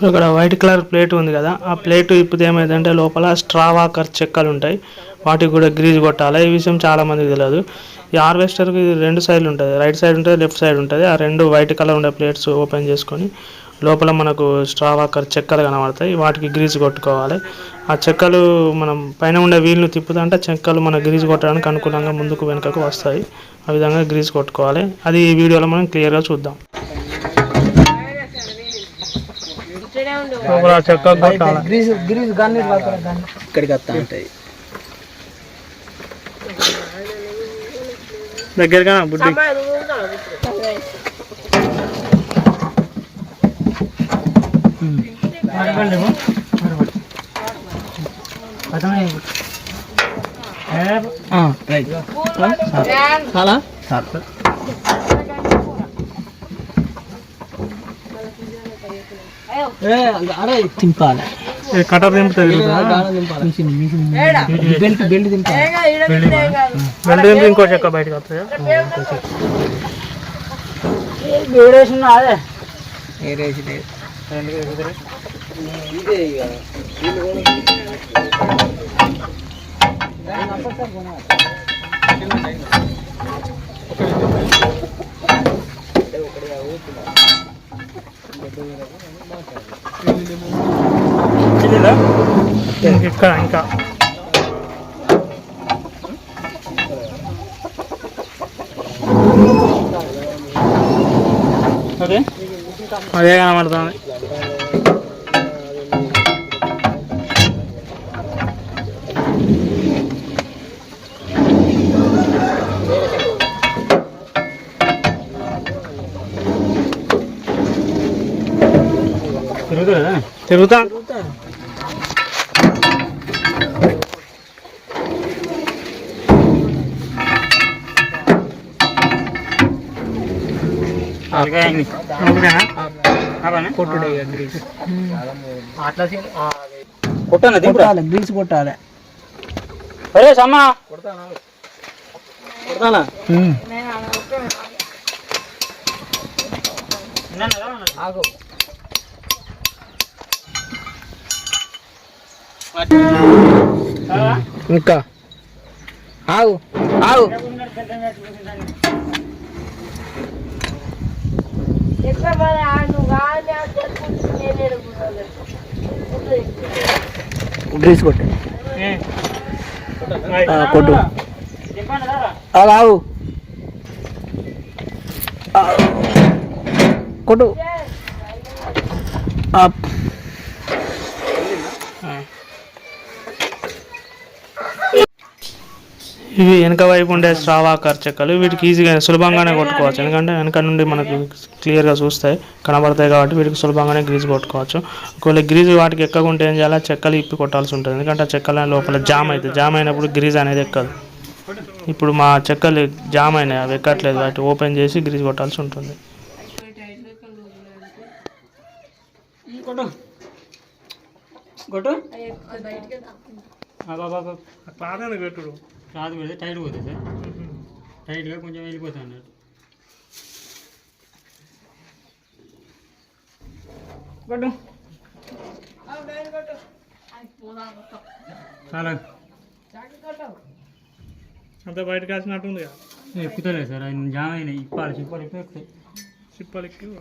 ఇక్కడ white colour plate ఉంది కదా, ఆ ప్లేట్ ఇప్పుడు ఏమైందంటే లోపల స్ట్రా వాకర్ చెక్కలు ఉంటాయి, వాటికి కూడా గ్రీజ్ కొట్టాలి. ఈ విషయం చాలా మందికి తెలియదు. ఈ హార్వెస్టర్కి 2 సైడ్లు ఉంటుంది, రైట్ సైడ్ ఉంటుంది, లెఫ్ట్ సైడ్ ఉంటుంది. ఆ 2 వైట్ కలర్ ఉండే ప్లేట్స్ ఓపెన్ చేసుకొని లోపల మనకు స్ట్రా వాకర్ చెక్కలు కనబడతాయి, వాటికి గ్రీజ్ కొట్టుకోవాలి. ఆ చెక్కలు మనం పైన ఉండే వీల్ను తిప్పుతుంటే చెక్కలు మన గ్రీజ్ కొట్టడానికి అనుకూలంగా ముందుకు వెనుకకు వస్తాయి. ఆ విధంగా గ్రీజ్ కొట్టుకోవాలి. అది ఈ వీడియోలో మనం క్లియర్గా చూద్దాం. దగ్గరగా బుద్ధి తింపాలి, కటర్ దింపుతుంది, బెల్ట్ దింపి ఇంకో చెక్క బయటకు వస్తుంది. ఇక్కడ ఇంకా ఓకే అదే కనబడుతుంది. తిరుగుతా కొట్టాలి, గ్రీస్ కొట్టాలి. అరే సమ్మా కొడతానా ఇంకా ఆగు ఆగు. గ్రీస్ కొట్టు కొట్టు ఆగు కొట్టు. ఇవి వెనక వైపు ఉండే స్ట్రా వాకర్ చెక్కలు, వీటికి ఈజీగా సులభంగానే కొట్టుకోవచ్చు, ఎందుకంటే వెనక నుండి మనకు క్లియర్గా చూస్తాయి కనబడతాయి కాబట్టి వీటికి సులభంగానే గ్రీజ్ కొట్టుకోవచ్చు. ఒకవేళ గ్రీజ్ వాటికి ఎక్కకుంటే ఏం చేయాలి, చెక్కలు ఇప్పి కొట్టాల్సి ఉంటుంది, ఎందుకంటే ఆ చెక్కల లోపల జామ్ అవుతుంది, జామ్ అయినప్పుడు గ్రీజ్ అనేది ఎక్కదు. ఇప్పుడు మా చెక్కలు జామ్ అయినాయి, అవి ఎక్కట్లేదు, వాటి ఓపెన్ చేసి గ్రీజ్ కొట్టాల్సి ఉంటుంది. పెట్టుడు కాదు పెడితే టైట్ పోతుంది సార్, టైట్గా కొంచెం వెళ్ళిపోతుంది అన్నట్టు. చాలా అంతా బయటకు వచ్చినట్టుంది కదా, ఎక్కుతలేదు సార్, జామ్ అయినాయి, ఇప్పాలి చిప్పాలు ఎక్కువ ఎక్కుతాయి, చిప్పాలు ఎక్కువ.